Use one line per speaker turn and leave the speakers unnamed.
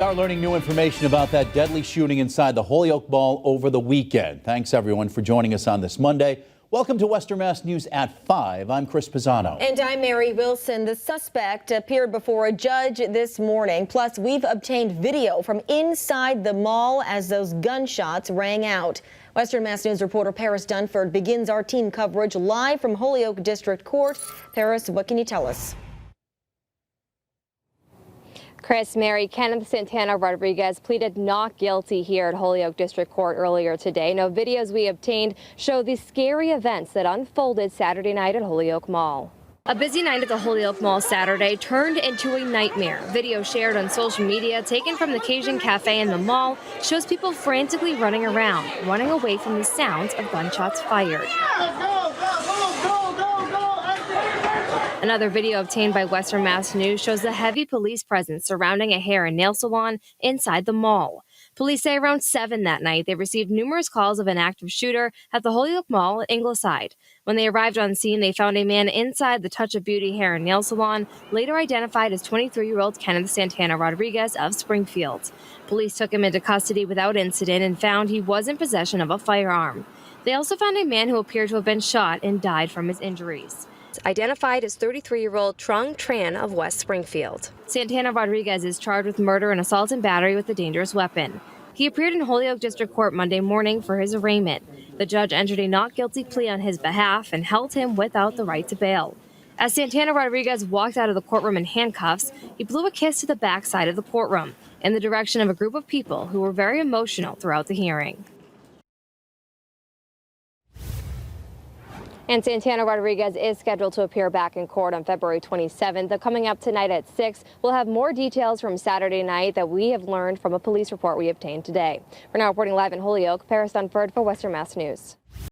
We are learning new information about that deadly shooting inside the Holyoke Mall over the weekend. Thanks everyone for joining us on this Monday. Welcome to Western Mass News at 5. I'm Chris Pisano.
And I'm Mary Wilson. The suspect appeared before a judge this morning. Plus, we've obtained video from inside the mall as those gunshots rang out. Western Mass News reporter Paris Dunford begins our team coverage live from Holyoke District Court. Paris, what can you tell us?
Chris, Mary, Kenneth Santana Rodriguez pleaded not guilty here at Holyoke District Court earlier today. Now, videos we obtained show the scary events that unfolded Saturday night at Holyoke Mall. A busy night at the Holyoke Mall Saturday turned into a nightmare. Video shared on social media taken from the Cajun Cafe in the mall shows people frantically running around, running away from the sounds of gunshots fired. Another video obtained by Western Mass News shows the heavy police presence surrounding a hair and nail salon inside the mall. Police say around 7 that night they received numerous calls of an active shooter at the Holyoke Mall at Ingleside. When they arrived on scene, they found a man inside the Touch of Beauty hair and nail salon, later identified as 23-year-old Kenneth Santana Rodriguez of Springfield. Police took him into custody without incident and found he was in possession of a firearm. They also found a man who appeared to have been shot and died from his injuries. Identified as 33-year-old Trung Tran of West Springfield. Santana Rodriguez is charged with murder and assault and battery with a dangerous weapon. He appeared in Holyoke District Court Monday morning for his arraignment. The judge entered a not guilty plea on his behalf and held him without the right to bail. As Santana Rodriguez walked out of the courtroom in handcuffs, he blew a kiss to the backside of the courtroom in the direction of a group of people who were very emotional throughout the hearing. And Santana Rodriguez is scheduled to appear back in court on February 27th. Coming up tonight at 6, we'll have more details from Saturday night that we have learned from a police report we obtained today. We're now reporting live in Holyoke. Paris Dunford for Western Mass News.